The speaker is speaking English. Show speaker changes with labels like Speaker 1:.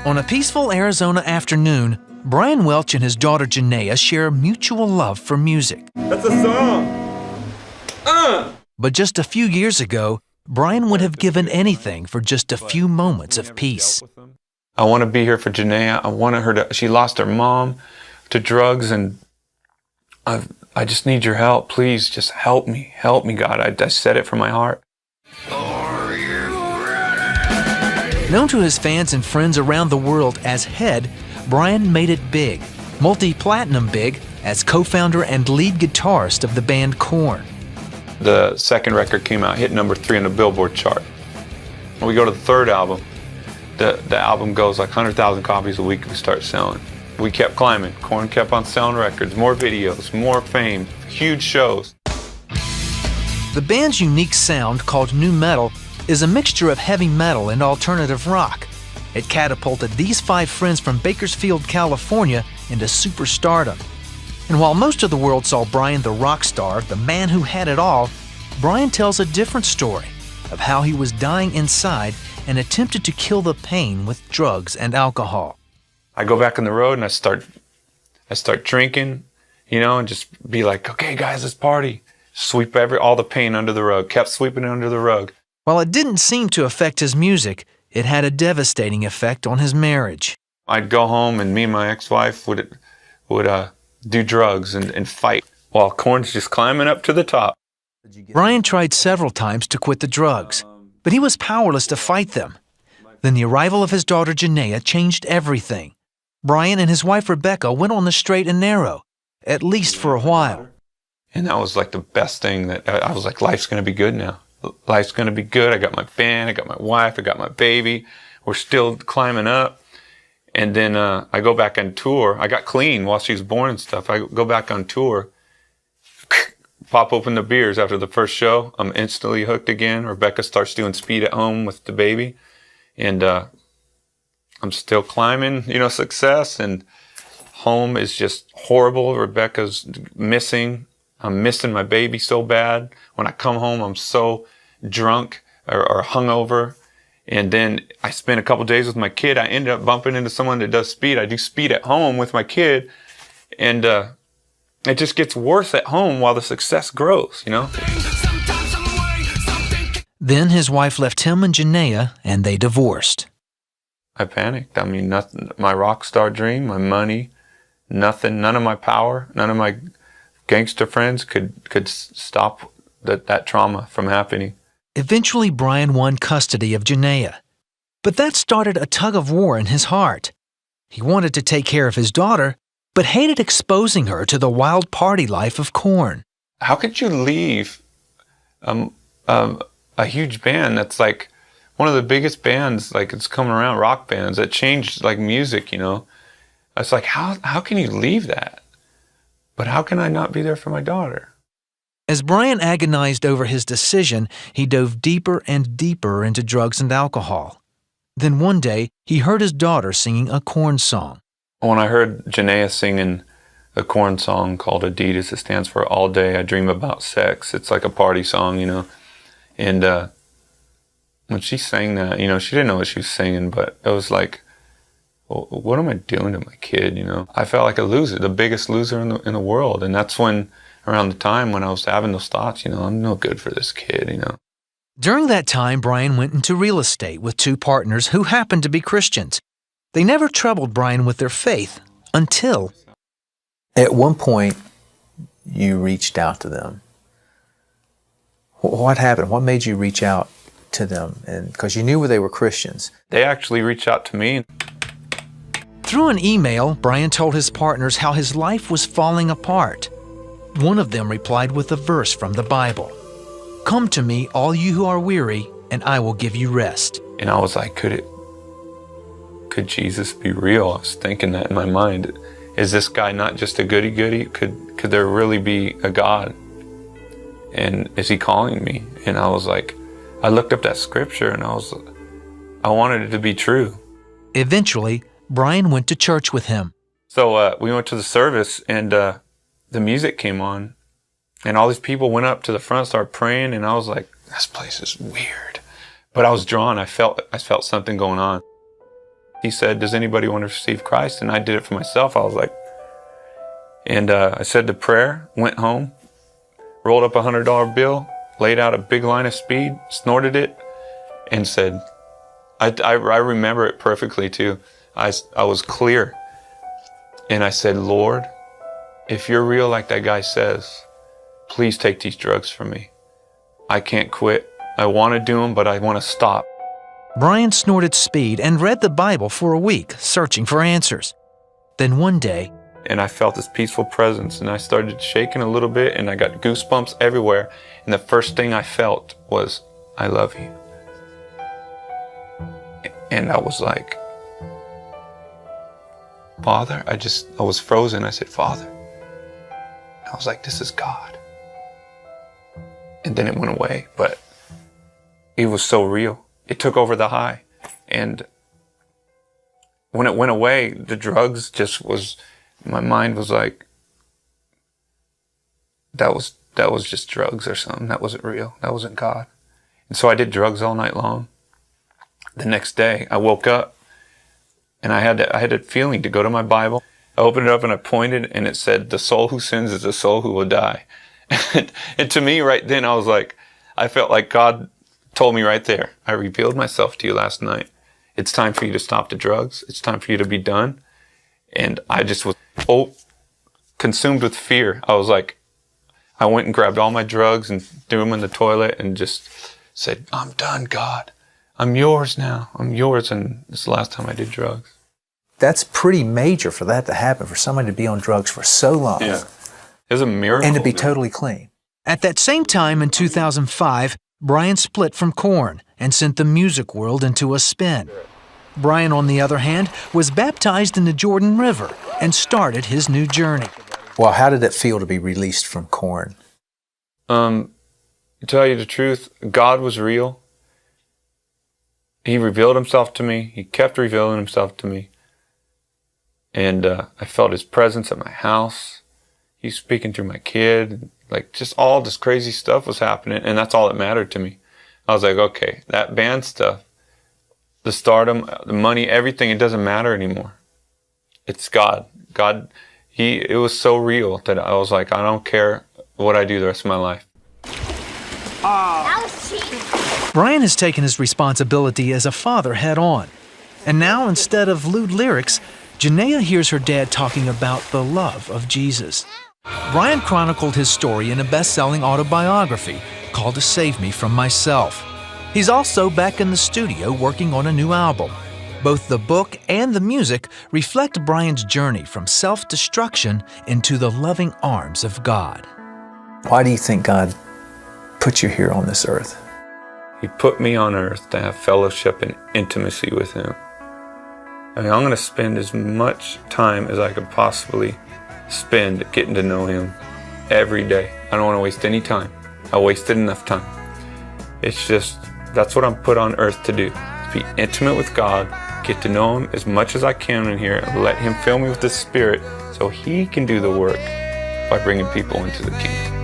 Speaker 1: On a peaceful Arizona afternoon, Brian Welch and his daughter Janaea share a mutual love for music.
Speaker 2: That's a song!
Speaker 1: But just a few years ago, Brian would have given anything for just a few moments of peace.
Speaker 3: I want to be here for Janaea. I wanted her to, she lost her mom to drugs, and I just need your help. Please, just help me, God. I said it from my heart.
Speaker 2: Are you ready?
Speaker 1: Known to his fans and friends around the world as Head, Brian made it big, multi-platinum big, as co-founder and lead guitarist of the band Korn.
Speaker 3: The second record came out, hit number 3 on the Billboard chart. When we go to the third album, the album goes like 100,000 copies a week we start selling. We kept climbing. Korn kept on selling records, more videos, more fame, huge shows.
Speaker 1: The band's unique sound, called nu metal, is a mixture of heavy metal and alternative rock. It catapulted these 5 friends from Bakersfield, California into superstardom. And while most of the world saw Brian the Rockstar, the man who had it all, Brian tells a different story of how he was dying inside and attempted to kill the pain with drugs and alcohol.
Speaker 3: I go back on the road and I start drinking, you know, and just be like, okay guys, let's party. Sweep all the pain under the rug, kept sweeping it under the rug.
Speaker 1: While it didn't seem to affect his music, it had a devastating effect on his marriage.
Speaker 3: I'd go home and me and my ex-wife would do drugs and fight while Korn's just climbing up to the top.
Speaker 1: Brian tried several times to quit the drugs, but he was powerless to fight them. Then the arrival of his daughter Janaea changed everything. Brian and his wife Rebecca went on the straight and narrow, at least for a while.
Speaker 3: And that was like the best thing. That I was like, life's going to be good now. Life's going to be good. I got my band, I got my wife, I got my baby. We're still climbing up. And then I go back on tour. I got clean while she was born and stuff. I go back on tour, pop open the beers after the first show. I'm instantly hooked again. Rebecca starts doing speed at home with the baby. And I'm still climbing, you know, success. And home is just horrible. Rebecca's missing. I'm missing my baby so bad. When I come home, I'm so drunk or hungover. And then I spent a couple days with my kid. I ended up bumping into someone that does speed. I do speed at home with my kid. And it just gets worse at home while the success grows, you know?
Speaker 1: Then his wife left him and Janaea, and they divorced.
Speaker 3: I panicked. I mean, nothing. My Rockstar dream, my money, nothing, none of my power, none of my gangster friends could stop that trauma from happening.
Speaker 1: Eventually, Brian won custody of Janaea. But that started a tug of war in his heart. He wanted to take care of his daughter, but hated exposing her to the wild party life of Korn.
Speaker 3: How could you leave a huge band that's like one of the biggest bands, like it's coming around, rock bands that changed like music, you know? It's like, how can you leave that? But how can I not be there for my daughter?
Speaker 1: As Brian agonized over his decision, he dove deeper and deeper into drugs and alcohol. Then one day, he heard his daughter singing a Korn song.
Speaker 3: When I heard Janaea singing a Korn song called Addict, it stands for All Day I Dream About Sex. It's like a party song, you know. And when she sang that, you know, she didn't know what she was singing, but it was like, well, what am I doing to my kid, you know? I felt like a loser, the biggest loser in the world. And that's when, around the time when I was having those thoughts, you know, I'm no good for this kid, you know.
Speaker 1: During that time, Brian went into real estate with 2 partners who happened to be Christians. They never troubled Brian with their faith until...
Speaker 4: At one point, you reached out to them. What happened? What made you reach out to them? And because you knew they were Christians.
Speaker 3: They actually reached out to me.
Speaker 1: Through an email, Brian told his partners how his life was falling apart. One of them replied with a verse from the Bible. "Come to me, all you who are weary, and I will give you rest."
Speaker 3: And I was like, could Jesus be real? I was thinking that in my mind. Is this guy not just a goody-goody? Could there really be a God? And is he calling me? And I was like, I looked up that scripture and I wanted it to be true.
Speaker 1: Eventually, Brian went to church with him.
Speaker 3: So we went to the service and the music came on and all these people went up to the front, started praying, and I was like, this place is weird. But I was drawn. I felt something going on. He said, does anybody want to receive Christ? And I did it for myself. I was like, and I said the prayer, went home, rolled up a $100 bill, laid out a big line of speed, snorted it, and said, I remember it perfectly too. I was clear. And I said, Lord, if you're real like that guy says, please take these drugs from me. I can't quit. I want to do them, but I want to stop.
Speaker 1: Brian snorted speed and read the Bible for a week, searching for answers. Then one day,
Speaker 3: and I felt this peaceful presence, and I started shaking a little bit, and I got goosebumps everywhere. And the first thing I felt was, I love you. And I was like, Father, I was frozen. I said, Father. I was like, this is God. And then it went away, but it was so real. It took over the high. And when it went away, the drugs just was, my mind was like, that was just drugs or something. That wasn't real. That wasn't God. And so I did drugs all night long. The next day, I woke up and I had a feeling to go to my Bible. I opened it up and I pointed, and it said, the soul who sins is the soul who will die. And to me right then, I was like, I felt like God told me right there, I revealed myself to you last night. It's time for you to stop the drugs. It's time for you to be done. And I just was consumed with fear. I was like, I went and grabbed all my drugs and threw them in the toilet and just said, I'm done, God. I'm yours now. I'm yours. And this is the last time I did drugs.
Speaker 4: That's pretty major for that to happen, for somebody to be on drugs for so long.
Speaker 3: Yeah. It was a miracle.
Speaker 4: And to be totally clean.
Speaker 1: at that same time in 2005, Brian split from Korn and sent the music world into a spin. Brian, on the other hand, was baptized in the Jordan River and started his new journey.
Speaker 4: Well, how did it feel to be released from Korn?
Speaker 3: To tell you the truth, God was real. He revealed himself to me. He kept revealing himself to me. And I felt his presence at my house. He's speaking through my kid. Like, just all this crazy stuff was happening, and that's all that mattered to me. I was like, okay, that band stuff, the stardom, the money, everything, it doesn't matter anymore. It's God. God, it was so real that I was like, I don't care what I do the rest of my life.
Speaker 2: That was cheating.
Speaker 1: Brian has taken his responsibility as a father head on. And now, instead of lewd lyrics, Janaea hears her dad talking about the love of Jesus. Brian chronicled his story in a best-selling autobiography called To Save Me From Myself. He's also back in the studio working on a new album. Both the book and the music reflect Brian's journey from self-destruction into the loving arms of God.
Speaker 4: Why do you think God put you here on this earth?
Speaker 3: He put me on earth to have fellowship and intimacy with him. I mean, I'm going to spend as much time as I could possibly spend getting to know him every day. I don't want to waste any time. I wasted enough time. It's just, that's what I'm put on earth to do. To be intimate with God, get to know him as much as I can in here, and let him fill me with the Spirit so he can do the work by bringing people into the kingdom.